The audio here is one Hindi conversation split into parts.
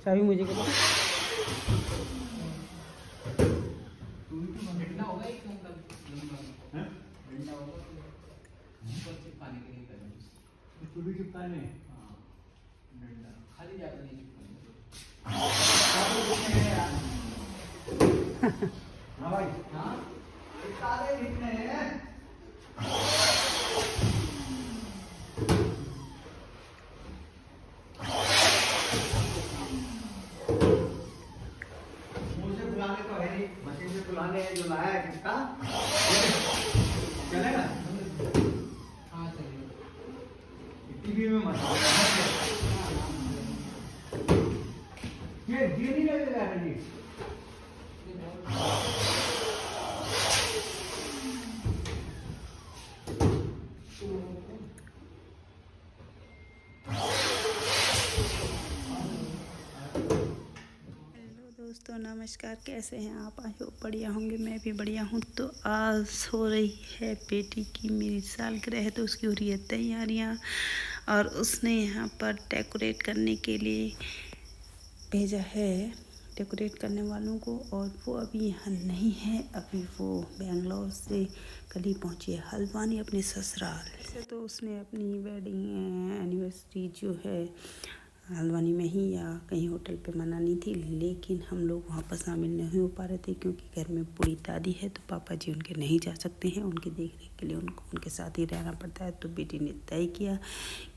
चाबी मुझे के दो। तू भी चिपका ले। खाली जाकर नहीं हाँ भाई, हाँ सारे कितने हैं? मुझे बुलाने तो है नहीं, मशीन से बुलाने जो लाया है किसका? चलेगा? हाँ चलिए। टीवी में मत ये नहीं लगेगा जी। दोस्तों नमस्कार, कैसे हैं आप? आई होप बढ़िया होंगे। मैं भी बढ़िया हूँ। तो आज हो रही है बेटी की मेरी सालगिरह है, तो उसकी हो रही है तैयारियाँ। और उसने यहाँ पर डेकोरेट करने के लिए भेजा है डेकोरेट करने वालों को, और वो अभी यहाँ नहीं है। अभी वो बेंगलोर से कल ही पहुँची है हल्द्वानी अपने ससुराल। वैसे तो उसने अपनी वेडिंग एनिवर्सरी जो है हल्द्वानी में ही या कहीं होटल पे मनानी थी, लेकिन हम लोग वहाँ पर शामिल नहीं हो पा रहे थे क्योंकि घर में बूढ़ी दादी है, तो पापा जी उनके नहीं जा सकते हैं। उनकी देख रेख के लिए उनको उनके साथ ही रहना पड़ता है। तो बेटी ने तय किया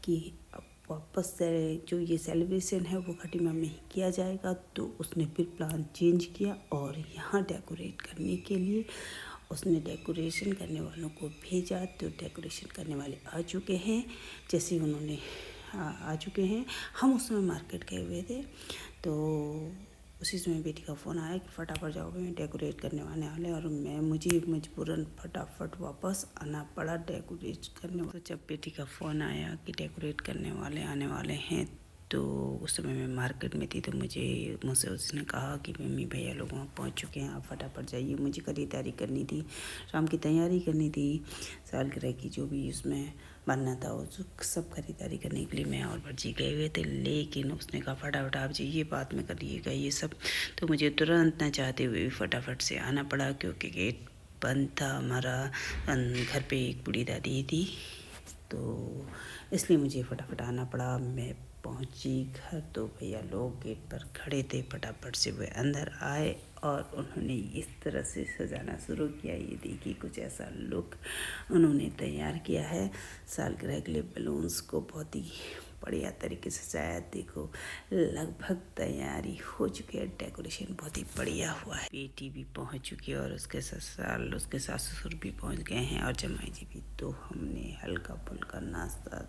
कि अब वापस से जो ये सेलिब्रेशन है वो खटीमा में ही किया जाएगा। तो उसने फिर प्लान चेंज किया और यहाँ डेकोरेट करने के लिए उसने डेकोरेशन करने वालों को भेजा। तो डेकोरेशन करने वाले आ चुके हैं, जैसे उन्होंने आ चुके हैं। हम उस समय मार्केट गए हुए थे, तो उसी समय बेटी का फ़ोन आया कि फटाफट जाओगे, मैं डेकोरेट करने वाले और मुझे मजबूरन फटाफट वापस आना पड़ा डेकोरेट करने। तो जब बेटी का फ़ोन आया कि डेकोरेट करने वाले आने वाले हैं, तो उस समय मैं मार्केट में थी, तो मुझसे उसने कहा कि मम्मी भैया लोग वहाँ पहुँच चुके हैं, आप फटाफट जाइए। मुझे खरीदारी करनी थी, शाम की तैयारी करनी थी, सालगिरह की जो भी उसमें बनना था वो सब खरीदारी करने के लिए मैं और भर्जी गए हुए थे। लेकिन उसने कहा फटाफट आप जाइए, बाद में करिएगा ये सब। तो मुझे तुरंत न चाहते हुए भी फटाफट से आना पड़ा क्योंकि गेट बंद था हमारा। घर पे एक बूढ़ी दादी थी, तो इसलिए मुझे फटाफट आना पड़ा। मैं पहुंची घर तो भैया लोग गेट पर खड़े थे। फटाफट से वे अंदर आए और उन्होंने इस तरह से सजाना शुरू किया। ये देखिए कुछ ऐसा लुक उन्होंने तैयार किया है सालगिरह के लिए। बलून्स को बहुत ही बढ़िया तरीके से सजाया। देखो लगभग तैयारी हो चुकी है, डेकोरेशन बहुत ही बढ़िया हुआ है। बेटी भी पहुंच चुकी है और उसके ससुराल उसके सास ससुर भी पहुंच गए हैं और जमाई जी भी। तो हमने हल्का फुल्का नाश्ता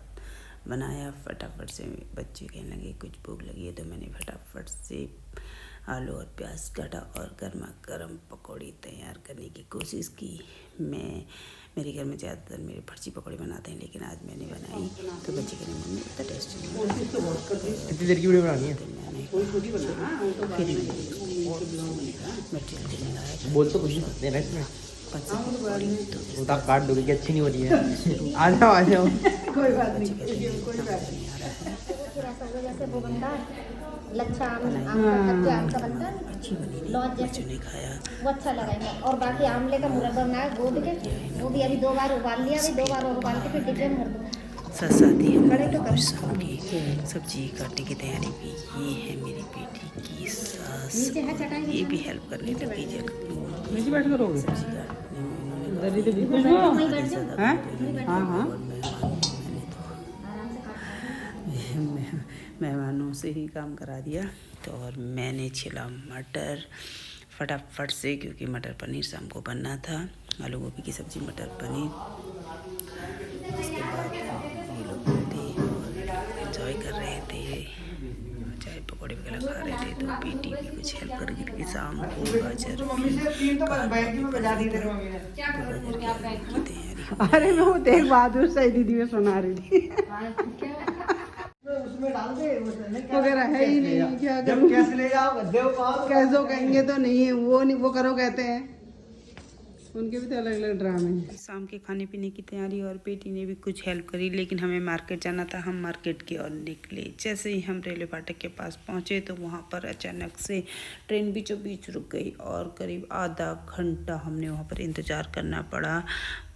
बनाया। फटाफट से बच्चे कहने लगे कुछ भूख लगी है, तो मैंने फटाफट से आलू और प्याज काटा और गर्मा गर्म पकौड़ी तैयार करने की कोशिश की। मेरे घर में ज़्यादातर मेरे फर्जी पकौड़ी बनाते हैं, लेकिन आज मैंने बनाई तो बच्चे कहने मम्मी इतना टेस्टी नहीं। इतनी देर की वीडियो बनानी है? मटेरियल बोल तो कुछ नहीं देना इसमें, तो काट दोगे कि अच्छी नहीं हो रही है। आ जाओ कोई बात नहीं, कोई बात नहीं। जैसे वो बनता है लच्छा आम का बनता है, अच्छी बनी थी, लौट बच्चों ने खाया। वो अच्छा लगेगा। और बाकी आमले का मुरब्बा बनाया गोद के, वो भी अभी 2 बार उबाल लिया, अभी 2 बार और उबाल के फिर डिब्बे में भर दूँगा। साथ साथ ही हम लोग शाम की सब्जी काटने की तैयारी की। ये है मेरी बेटी की सास, ये भी हेल्प करने लगी। नीचे बैठ कर रहोगे? सब्जी काटने में मेहमानों से ही काम करा दिया। तो और मैंने छिला मटर फटाफट से, क्योंकि मटर पनीर शाम को बनना था। आलू गोभी की सब्ज़ी, मटर पनीर। उसके बाद ये लोग बैठे और एंजॉय कर रहे थे, चाय पकौड़े वगैरह खा रहे थे। तो बेटी भी कुछ हेल्प कर रही थी। शाम को गाजर की तैयारी। अरे मैं वो देख बहादुर सही दीदी में सुना रही थी वगैरह है ही नहीं। क्या करूं? कैसे ले जाओ? कैसो कहेंगे तो नहीं है, वो नहीं वो करो कहते हैं। उनके भी तो अलग अलग ड्रामे हैं। शाम के खाने पीने की तैयारी और बेटी ने भी कुछ हेल्प करी, लेकिन हमें मार्केट जाना था। हम मार्केट की ओर निकले। जैसे ही हम रेलवे फाटक के पास पहुंचे तो वहां पर अचानक से ट्रेन बीचों बीच रुक गई और करीब आधा घंटा हमने वहां पर इंतज़ार करना पड़ा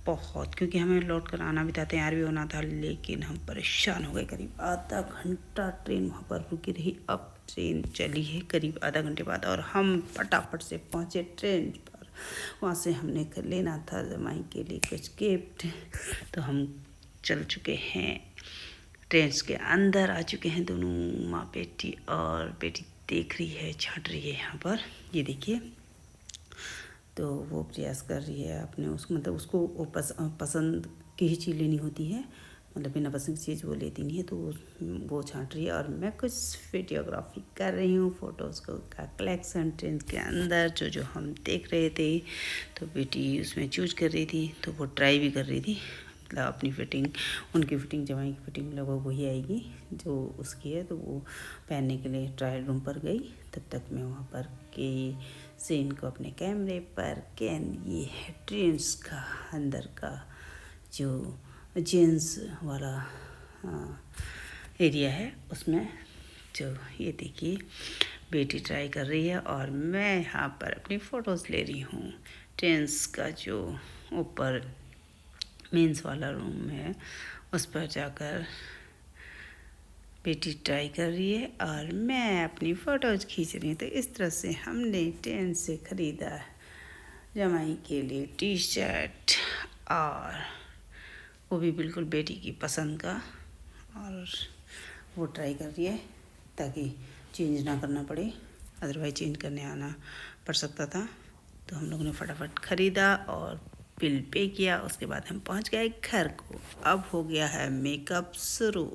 बहुत, क्योंकि हमें लौट कर आना भी था, तैयार भी होना था, लेकिन हम परेशान हो गए। करीब आधा घंटा ट्रेन वहाँ पर रुकी रही। अब ट्रेन चली है करीब आधा घंटे बाद और हम फटाफट से पहुँचे ट्रेन पर। वहाँ से हमने लेना था जमाई के लिए कुछ गिफ्ट, तो हम चल चुके हैं ट्रेन के अंदर, आ चुके हैं दोनों माँ बेटी, और बेटी देख रही है, छाँट रही है यहाँ पर, ये देखिए। तो वो प्रयास कर रही है अपने मतलब उसको वो पसंद की ही चीज़ लेनी होती है, मतलब बिना पसंद की चीज़ वो लेती नहीं है, तो वो छाँट रही है और मैं कुछ वीडियोग्राफी कर रही हूँ, फ़ोटोज़ का कलेक्शन ट्रेन के अंदर जो हम देख रहे थे। तो बेटी उसमें चूज कर रही थी, तो वो ट्राई भी कर रही थी, मतलब अपनी फिटिंग, उनकी फिटिंग, जमाई की फिटिंग लगभग वही आएगी जो उसकी है, तो वो पहनने के लिए ट्रायल रूम पर गई। तब तक मैं वहाँ पर के सीन को अपने कैमरे पर ये है ट्रेन्स का अंदर का जो जेंट्स वाला एरिया है, उसमें जो ये देखिए बेटी ट्राई कर रही है और मैं यहाँ पर अपनी फ़ोटोज़ ले रही हूँ। ट्रेन्स का जो ऊपर मेंस वाला रूम है उस पर जाकर बेटी ट्राई कर रही है और मैं अपनी फ़ोटोज़ खींच रही हूँ। तो इस तरह से हमने ट्रेन से ख़रीदा जमाई के लिए टी शर्ट, और वो भी बिल्कुल बेटी की पसंद का, और वो ट्राई कर रही है ताकि चेंज ना करना पड़े, अदरवाइज चेंज करने आना पड़ सकता था। तो हम लोगों ने फटाफट ख़रीदा और बिल पे किया। उसके बाद हम पहुंच गए घर को। अब हो गया है मेकअप शुरू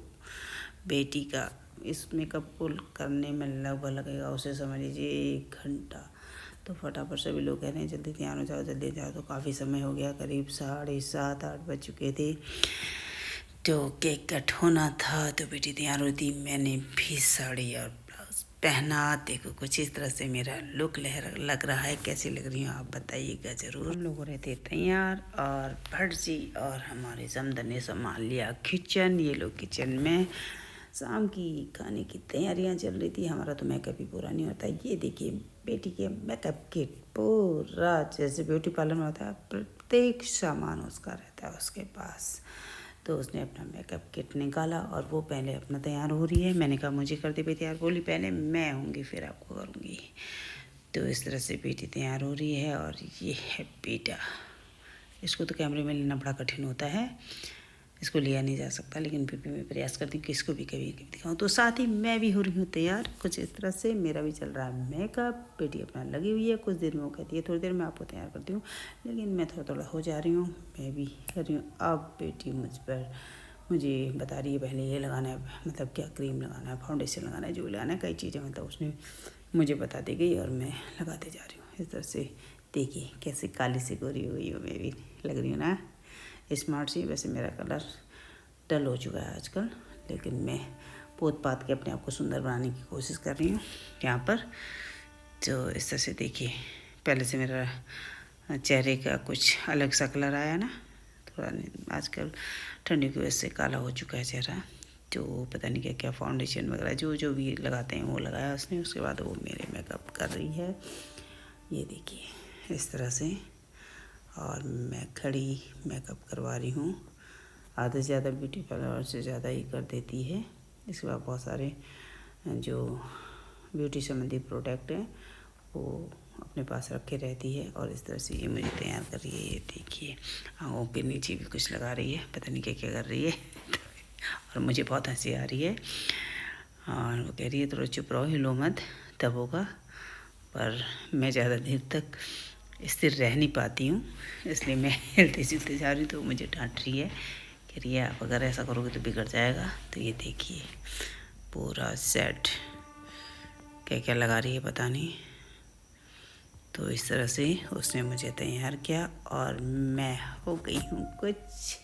बेटी का। इस मेकअप को करने में लगभग लगेगा उसे समझ लीजिए 1 घंटा। तो फटाफट सभी लोग कह रहे हैं जल्दी तैयार हो जाओ, जल्दी जाओ। तो काफ़ी समय हो गया, करीब 7:30-8 बज चुके थे। तो केक कट होना था, तो बेटी तैयार हुई थी। मैंने भी साड़ी और ब्लाउज पहना। देखो कुछ इस तरह से मेरा लुक लग रहा है। कैसी लग रही हूँ आप बताइएगा ज़रूर। हम लोग हो रहे थे तैयार और भट जी और हमारे समदन ने संभाल लिया किचन। ये लोग किचन में शाम की खाने की तैयारियां चल रही थी। हमारा तो मेकअप ही पूरा नहीं होता। ये देखिए बेटी के मेकअप किट पूरा जैसे ब्यूटी पार्लर में होता है, प्रत्येक सामान उसका रहता है उसके पास। तो उसने अपना मेकअप किट निकाला और वो पहले अपना तैयार हो रही है। मैंने कहा मुझे कर दे भाई तैयार, बोली पहले मैं होंगी फिर आपको करूँगी। तो इस तरह से बेटी तैयार हो रही है। और ये है बेटा, इसको तो कैमरे में लेना बड़ा कठिन होता है, इसको लिया नहीं जा सकता, लेकिन फिर भी मैं प्रयास करती हूँ कि इसको भी कभी कभी दिखाऊँ। तो साथ ही मैं भी हो रही हूँ तैयार कुछ इस तरह से। मेरा भी चल रहा है मेकअप, बेटी अपना लगी हुई है। कुछ देर में वो कहती है थोड़ी देर में आपको तैयार करती हूँ, लेकिन मैं थोड़ा थोड़ा हो जा रही हूँ, मैं भी कर रही हूँ। अब बेटी मुझे बता रही है पहले ये लगाना है, मतलब क्या क्रीम लगाना है, फाउंडेशन लगाना है, जो लगाना है, कई चीज़ें मतलब उसने मुझे बता दी गई और मैं लगाते जा रही हूँ। इस तरह से देखिए कैसे काली सी गोरी हुई हूँ, मैं भी लग रही हूँ ना स्मार्ट सी। वैसे मेरा कलर डल हो चुका है आजकल, लेकिन मैं पोत पात के अपने आप को सुंदर बनाने की कोशिश कर रही हूँ यहाँ पर। तो इस तरह से देखिए पहले से मेरा चेहरे का कुछ अलग सा कलर आया ना, थोड़ा आजकल ठंडी की वजह से काला हो चुका है चेहरा। तो पता नहीं क्या क्या फाउंडेशन वगैरह जो भी लगाते हैं वो लगाया उसने। उसके बाद वो मेरे मेकअप कर रही है, ये देखिए इस तरह से। और मैं खड़ी मेकअप करवा रही हूँ। आधे से ज़्यादा ब्यूटी पार्लर से ज़्यादा ही कर देती है। इसके बाद बहुत सारे जो ब्यूटी संबंधी प्रोडक्ट हैं वो अपने पास रखे रहती है। और इस तरह से ये मुझे तैयार कर रही है, ये देखिए आँखों के नीचे भी कुछ लगा रही है, पता नहीं क्या क्या कर रही है। और मुझे बहुत हंसी आ रही है। और वो कह रही है थोड़ा चुप रहो, हिलो मत, तब होगा। पर मैं ज़्यादा देर तक स्थिर रह नहीं पाती हूँ, इसलिए मैं हिलते जुलते जा रही हूँ। तो मुझे डांट रही है, कह रही है आप अगर ऐसा करोगे तो बिगड़ जाएगा। तो ये देखिए पूरा सेट क्या क्या लगा रही है पता नहीं। तो इस तरह से उसने मुझे तैयार किया और मैं हो गई हूँ कुछ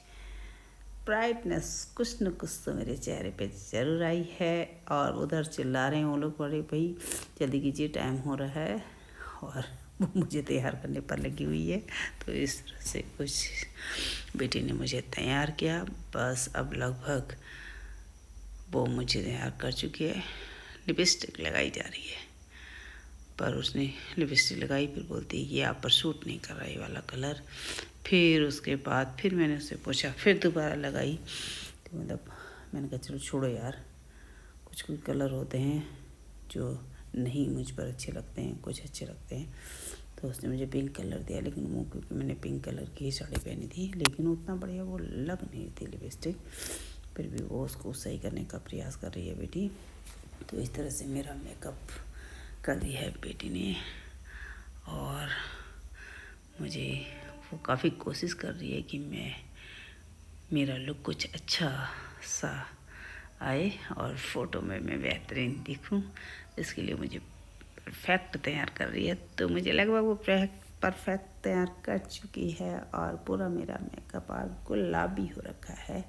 ब्राइटनेस, कुछ न कुछ तो मेरे चेहरे पे ज़रूर आई है। और उधर चिल्ला रहे हैं वो लोग, बड़े भाई जल्दी कीजिए टाइम हो रहा है। और वो मुझे तैयार करने पर लगी हुई है। तो इस तरह से कुछ बेटी ने मुझे तैयार किया। बस अब लगभग वो मुझे तैयार कर चुकी है। लिपस्टिक लगाई जा रही है, पर उसने लिपस्टिक लगाई, फिर बोलती है ये आप पर सूट नहीं कर रहा ये वाला कलर। फिर उसके बाद फिर मैंने उससे पूछा, फिर दोबारा लगाई। तो मतलब मैंने कहा चलो छोड़ो यार, कुछ कुछ कलर होते हैं जो नहीं मुझ पर अच्छे लगते हैं, कुछ अच्छे लगते हैं। तो उसने मुझे पिंक कलर दिया, लेकिन वो क्योंकि मैंने पिंक कलर की ही साड़ी पहनी थी, लेकिन उतना बढ़िया वो लग नहीं थी लिपस्टिक। फिर भी वो उसको सही करने का प्रयास कर रही है बेटी। तो इस तरह से मेरा मेकअप कर दिया है बेटी ने, और मुझे वो काफ़ी कोशिश कर रही है कि मेरा लुक कुछ अच्छा सा आए और फ़ोटो में मैं बेहतरीन दिखूं। इसके लिए मुझे परफेक्ट तैयार कर रही है। तो मुझे लगभग वो परफेक्ट तैयार कर चुकी है, और पूरा मेरा मेकअप आज गुलाबी हो रखा है,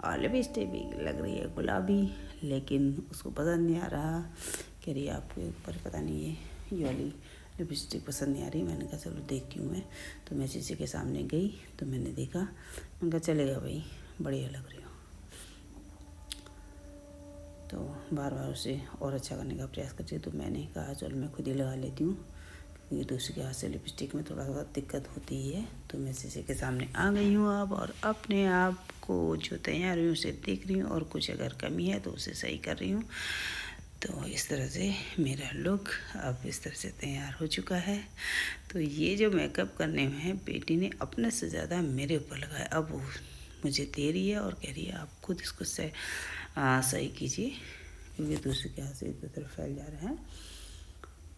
और लिपस्टिक भी लग रही है गुलाबी, लेकिन उसको पसंद नहीं आ रहा। कह रही है आपके ऊपर पता नहीं है ये वाली लिपस्टिक पसंद नहीं आ रही। मैंने कहा चलो देखती हूँ मैं। तो मैं शीशे के सामने गई तो मैंने देखा, मैंने कहा चलेगा भाई, बढ़िया लग रही हो। तो बार बार उसे और अच्छा करने का प्रयास करती है। तो मैंने कहा चलो मैं खुद ही लगा लेती हूँ, क्योंकि दूसरे के हाथ से लिपस्टिक में थोड़ा सा दिक्कत होती ही है। तो मैं शीशे के सामने आ गई हूँ अब, और अपने आप को जो तैयार हुई उसे देख रही हूँ, और कुछ अगर कमी है तो उसे सही कर रही हूँ। तो इस तरह से मेरा लुक अब इस तरह से तैयार हो चुका है। तो ये जो मेकअप करने में है बेटी ने अपने से ज़्यादा मेरे ऊपर लगाया। अब वो मुझे दे रही है और कह रही है आप खुद इसको सही कीजिए, क्योंकि दूसरे के हाथ से इधर तरफ फैल जा रहा है।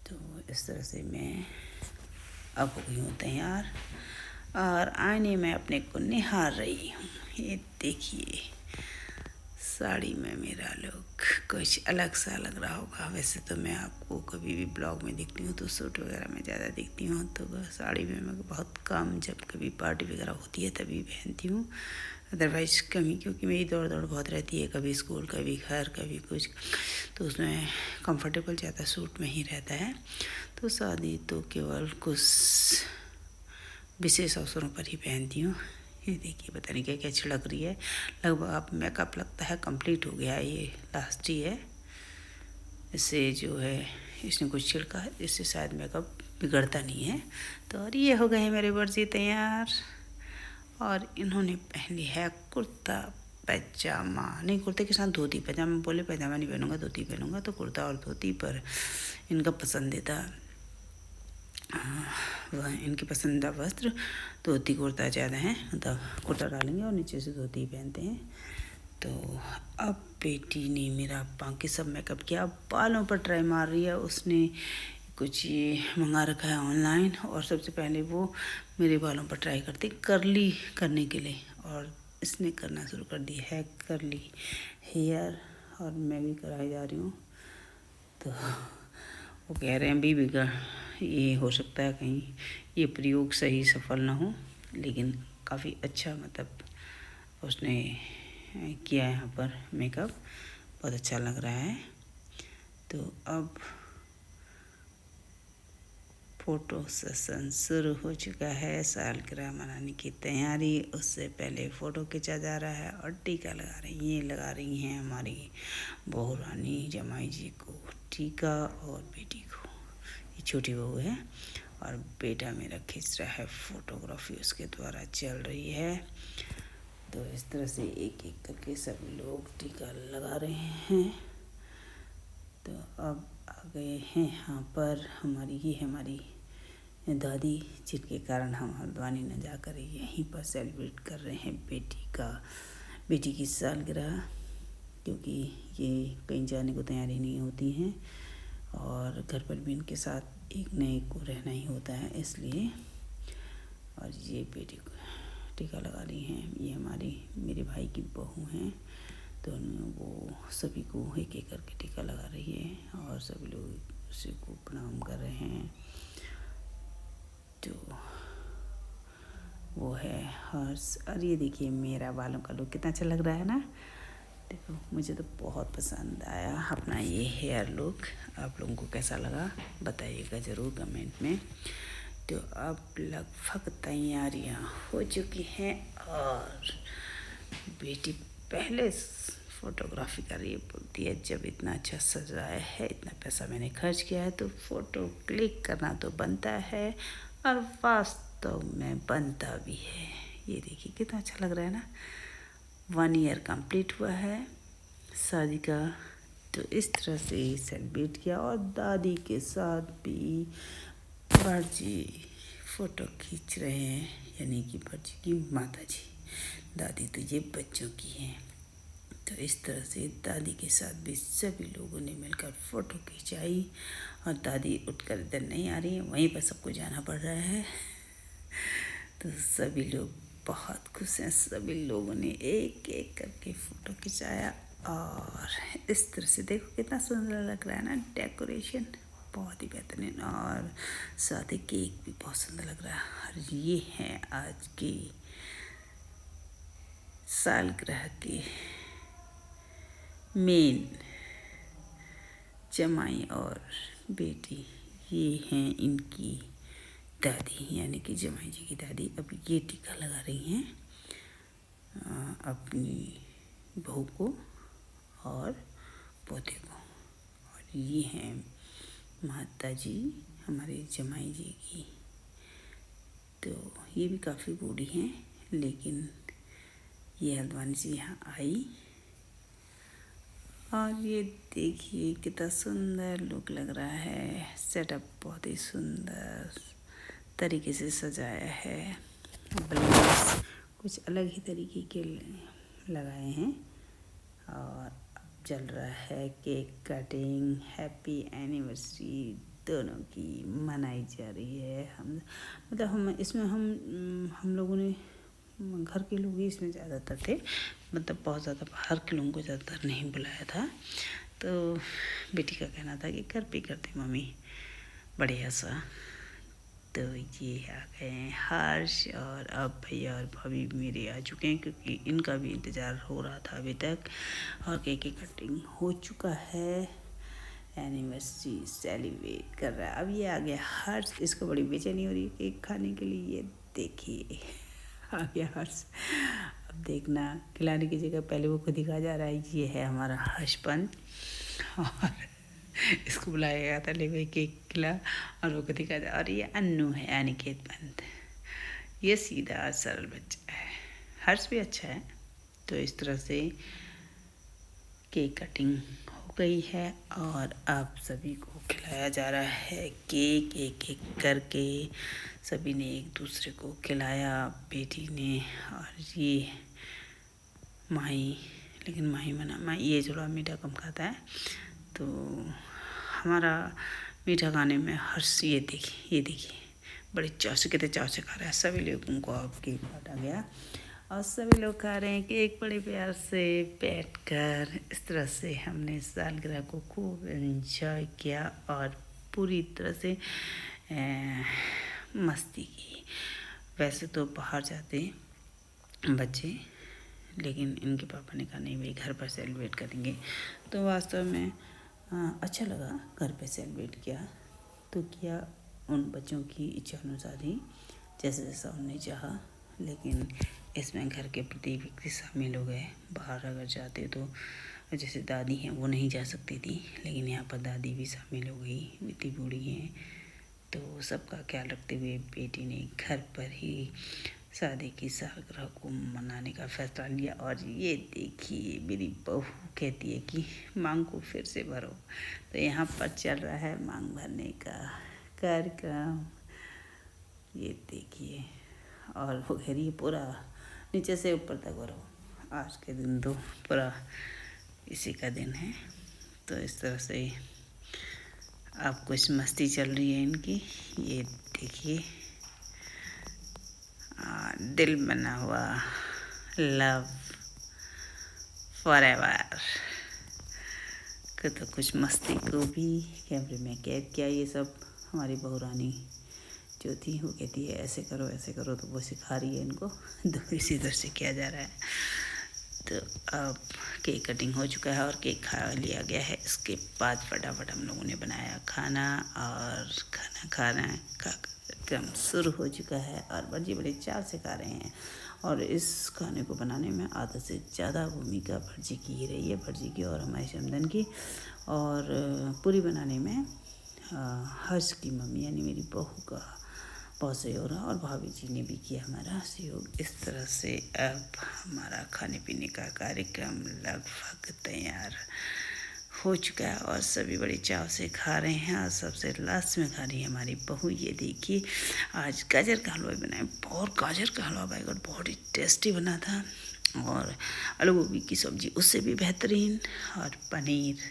तो इस तरह से मैं अब हो गई हूँ तैयार, और आईने में अपने को निहार रही हूँ। ये देखिए साड़ी में मेरा लुक कुछ अलग सा लग रहा होगा। वैसे तो मैं आपको कभी भी ब्लॉग में दिखती हूँ तो सूट वगैरह में ज़्यादा दिखती हूँ, तो साड़ी में मैं बहुत कम, जब कभी पार्टी वगैरह होती है तभी पहनती हूँ, अदरवाइज कमी, क्योंकि मेरी दौड़ बहुत रहती है, कभी स्कूल कभी घर कभी कुछ, तो उसमें कंफर्टेबल ज़्यादा सूट में ही रहता है। तो शादी तो केवल कुछ विशेष अवसरों पर ही पहनती हूँ। ये देखिए पता नहीं क्या क्या छिड़क रही है। लगभग अब मेकअप लगता है कंप्लीट हो गया, ये लास्ट ही है। इससे जो है इसने कुछ छिड़का है, इससे शायद मेकअप बिगड़ता नहीं है। तो और ये हो गए हैं मेरे वर्जी तैयार, और इन्होंने पहन ली है कुर्ता पैजामा, नहीं कुर्ते के साथ धोती पैजामा। बोले पैजामा नहीं पहनूंगा धोती पहनूंगा, तो कुर्ता और धोती पर इनका पसंदीदा वह इनकी पसंदीदा वस्त्र धोती कुर्ता ज़्यादा है, मतलब कुर्ता डालेंगे और नीचे से धोती पहनते हैं। तो अब बेटी ने मेरा बाकी सब मेकअप किया, बालों पर ट्राई मार रही है। उसने कुछ ये मंगा रखा है ऑनलाइन, और सबसे पहले वो मेरे बालों पर ट्राई करती कर्ली करने के लिए, और इसने करना शुरू कर दी है कर्ली हेयर, और मैं भी कराई जा रही हूँ। तो वो कह रहे हैं भी ये हो सकता है कहीं ये प्रयोग सही सफल ना हो, लेकिन काफ़ी अच्छा मतलब उसने किया है यहाँ पर मेकअप, बहुत अच्छा लग रहा है। तो अब फ़ोटो सेशन शुरू हो चुका है। सालगिरह मनाने की तैयारी, उससे पहले फ़ोटो खींचा जा रहा है, और टीका लगा रही हैं हमारी बहू रानी जमाई जी को टीका, और बेटी को, ये छोटी बहू है, और बेटा मेरा खींच रहा है फ़ोटोग्राफी, उसके द्वारा चल रही है। तो इस तरह से एक एक करके सभी लोग टीका लगा रहे हैं। तो अब आ गए हैं यहाँ पर हमारी दादी, जिनके कारण हम हल्द्वानी न जाकर यहीं पर सेलिब्रेट कर रहे हैं बेटी की सालगिरह, क्योंकि ये कहीं जाने को तैयारी नहीं होती हैं, और घर पर भी इनके साथ एक न एक को रहना ही होता है, इसलिए। और ये बेटी को टीका लगा रही हैं, ये मेरे भाई की बहू हैं, तो वो सभी को एक एक करके टीका लगा रही है, और सभी लोग उसी को प्रणाम कर रहे हैं। तो वो है हर्ष, और ये देखिए मेरा बालों का लुक कितना अच्छा लग रहा है ना। देखो मुझे तो बहुत पसंद आया अपना ये हेयर लुक। आप लोगों को कैसा लगा बताइएगा ज़रूर कमेंट में। तो अब लगभग तैयारियां हो चुकी हैं और बेटी पहले फ़ोटोग्राफी कर रही है। बोलती है जब इतना अच्छा सजाया है, इतना पैसा मैंने खर्च किया है तो फ़ोटो क्लिक करना तो बनता है और वास्तव में बनता भी है। ये देखिए कितना अच्छा लग रहा है ना। 1 ईयर कंप्लीट हुआ है शादी का, तो इस तरह से सेलिब्रेट किया। और दादी के साथ भी भटजी फ़ोटो खींच रहे हैं, यानी कि भटजी की माता जी। दादी तो ये बच्चों की हैं। तो इस तरह से दादी के साथ भी सभी लोगों ने मिलकर फ़ोटो खिंचाई। और दादी उठकर इधर नहीं आ रही है, वहीं पर सबको जाना पड़ रहा है। तो सभी लोग बहुत खुश हैं। सभी लोगों ने एक एक करके फ़ोटो खिंचाया और इस तरह से देखो कितना सुंदर लग रहा है ना। डेकोरेशन बहुत ही बेहतरीन और साथ ही केक भी बहुत सुंदर लग रहा है। और ये हैं आज की सालगिरह की मेन जमाई और बेटी। ये हैं इनकी दादी, यानी कि जमाई जी की दादी। अब ये टीका लगा रही हैं अपनी बहू को और पोते को। और ये हैं माता जी हमारे जमाई जी की। तो ये भी काफ़ी बूढ़ी हैं, लेकिन ये हल्द्वानी से यहाँ आई। और ये देखिए कितना सुंदर लुक लग रहा है। सेटअप बहुत ही सुंदर तरीके से सजाया है। बलून्स कुछ अलग ही तरीके के लगाए हैं। और चल रहा है केक कटिंग। हैप्पी एनिवर्सरी दोनों की मनाई जा रही है। हम इसमें हम लोगों ने घर के लोग ही इसमें ज़्यादातर थे, मतलब बहुत ज़्यादा बाहर के लोगों को ज़्यादातर नहीं बुलाया था। तो बेटी का कहना था कि घर पे करते मम्मी बढ़िया सा। तो ये आ गए हैं हर्ष और अब भैया और भाभी मेरे आ चुके हैं, क्योंकि इनका भी इंतज़ार हो रहा था अभी तक। और केक की कटिंग हो चुका है। एनिवर्सरी सेलिब्रेट कर रहा है। अब ये आ गया हर्ष। इसको बड़ी बेचैनी हो रही है केक खाने के लिए। ये देखिए आ गया हर्ष। अब देखना खिलाने की जगह पहले वो खुद ही खा जा रहा है। ये है हमारा हर्षपंत और इसको बुलाया गया था, ले भाई केक खिला, और वो खुद ही खा जा। और ये अन्नू है अनिकेत पंत। ये सीधा सरल बच्चा है। हर्ष भी अच्छा है। तो इस तरह से केक कटिंग हो गई है और अब सभी को खिलाया जा रहा है केक। एक एक करके सभी ने एक दूसरे को खिलाया, बेटी ने। और ये माही, लेकिन माही मना, माही ये थोड़ा मीठा कम खाता है। तो हमारा मीठा खाने में हर्ष ये देखिए बड़े चाव से, कहते चाव से खा रहा है। सभी लोगों को अब केक काटा गया और सभी लोग खा रहे हैं केक बड़े प्यार से बैठकर। इस तरह से हमने सालगिरह को खूब एंजॉय किया और पूरी तरह से मस्ती की। वैसे तो बाहर जाते बच्चे, लेकिन इनके पापा ने कहा नहीं भाई घर पर सेलिब्रेट करेंगे। तो वास्तव में अच्छा लगा, घर पे सेलिब्रेट किया तो किया उन बच्चों की इच्छा अनुसार ही, जैसे जैसा उन्होंने चाहा। लेकिन इसमें घर के प्रति व्यक्ति शामिल हो गए। बाहर अगर जाते तो जैसे दादी हैं वो नहीं जा सकती थी, लेकिन यहाँ पर दादी भी शामिल हो गई, इतनी बूढ़ी हैं। तो सबका ख्याल रखते हुए बेटी ने घर पर ही शादी की सालगिरह को मनाने का फैसला लिया। और ये देखिए मेरी बहू कहती है कि मांग को फिर से भरो। तो यहाँ पर चल रहा है मांग भरने का कार्यक्रम, ये देखिए। और वो कह रही है पूरा नीचे से ऊपर तक भरो। आज के दिन तो पूरा इसी का दिन है। तो इस तरह से अब कुछ मस्ती चल रही है इनकी। ये देखिए दिल बना हुआ लव फॉरएवर तो कुछ मस्ती को भी कैमरे में कैद किया। ये सब हमारी बहू रानी जो थी वो कहती है ऐसे करो ऐसे करो, तो वो सिखा रही है इनको। तो इसी तरह से किया जा रहा है। तो अब केक कटिंग हो चुका है और केक खा लिया गया है। इसके बाद फटाफट हम लोगों ने बनाया खाना और खाना का क्रम शुरू हो चुका है और भटजी बड़े चाव से खा रहे हैं। और इस खाने को बनाने में आधा से ज़्यादा भूमिका भटजी की ही रही है, भटजी की और हमारे शमदन की। और पूरी बनाने में हर्ष की मम्मी यानी मेरी बहू का बहुत सहयोग रहा और भाभी जी ने भी किया हमारा सहयोग। इस तरह से अब हमारा खाने पीने का कार्यक्रम लगभग तैयार हो चुका है और सभी बड़े चाव से खा रहे हैं। और सबसे लास्ट में खा रही है हमारी बहू। ये देखिए आज गाजर का हलवा बनाया और गाजर का हलवा बाय गॉड बहुत ही टेस्टी बना था। और आलू गोभी की सब्ज़ी उससे भी बेहतरीन और पनीर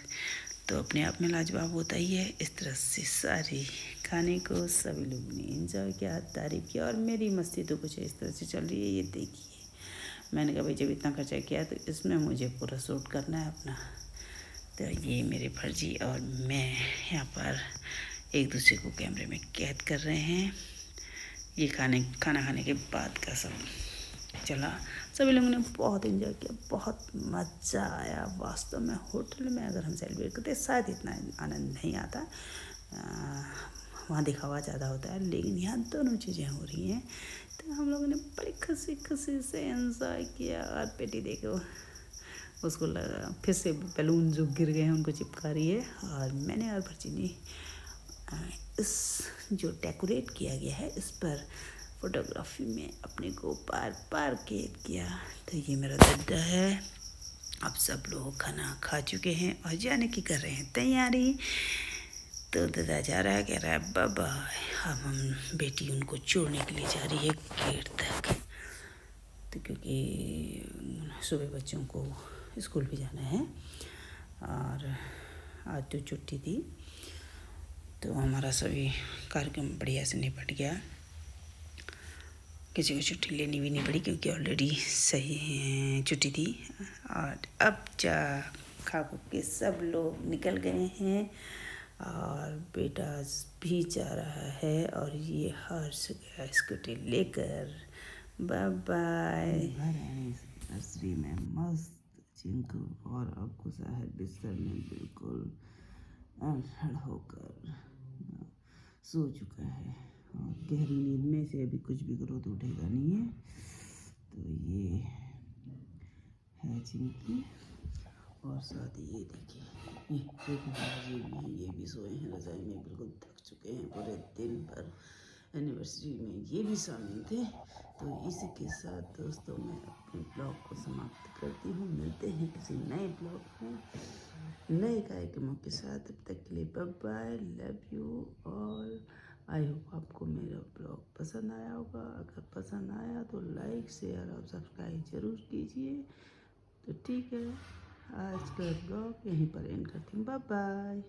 तो अपने आप में लाजवाब होता ही है। इस तरह से सारी खाने को सभी लोगों ने एंजॉय किया, तारीफ़ किया और मेरी मस्ती तो कुछ इस तरह से चल रही है। ये देखिए मैंने कहा भाई जब इतना खर्चा किया तो इसमें मुझे पूरा शूट करना है अपना। तो ये मेरे भटजी और मैं यहाँ पर एक दूसरे को कैमरे में कैद कर रहे हैं। ये खाना खाने के बाद का सब चला। सभी लोगों ने बहुत एंजॉय किया, बहुत मज़ा आया। वास्तव में होटल में अगर हम सेलिब्रेट करते शायद इतना आनंद नहीं आता, वहाँ दिखावा ज़्यादा होता है, लेकिन यहाँ दोनों चीज़ें हो रही हैं तो हम लोगों ने बड़ी खुशी से एंजॉय किया। और बेटी देखो उसको लगा फिर से बैलून जो गिर गए हैं उनको चिपका रही है। और मैंने और भटजी ने इस जो डेकोरेट किया गया है इस पर फोटोग्राफी में अपने को बार कैद किया। तो ये मेरा दद्दा है। अब सब लोग खाना खा चुके हैं और जाने की कर रहे हैं तैयारी। तो दादा जा रहा है, कह रहा है बाबा। अब हम बेटी उनको छोड़ने के लिए जा रही है गेट तक। तो क्योंकि सुबह बच्चों को स्कूल भी जाना है और आज तो छुट्टी थी तो हमारा सभी कार्यक्रम बढ़िया से निपट गया। किसी को छुट्टी लेनी भी नहीं पड़ी क्योंकि ऑलरेडी सही छुट्टी थी। और अब खा के सब लोग निकल गए हैं और बेटा भी जा रहा है और ये हर्ष गया स्कूटी लेकर। Bye bye. नर्सरी में मस्त चिंकू और अक्कू साहब बिस्तर में बिल्कुल अड़हड़ होकर सो चुका है और गहरी नींद में से अभी कुछ भी करो तो उठेगा नहीं है। तो ये है चिंकी और साथ ही ये देखिए ये भी सोए हैं रज़ाई में, बिल्कुल थक चुके हैं पूरे दिन भर। एनिवर्सरी में ये भी शामिल थे। तो इसी के साथ दोस्तों मैं अपने ब्लॉग को समाप्त करती हूँ। मिलते हैं किसी नए ब्लॉग में नए कार्यक्रमों के साथ। तब तक के लिए bye bye, love you all. I hope आपको मेरा ब्लॉग पसंद आया होगा। अगर पसंद आया तो लाइक शेयर और सब्सक्राइब ज़रूर कीजिए। तो ठीक है, आज का ब्लॉग यहीं पर एंड करती हूँ। Bye bye.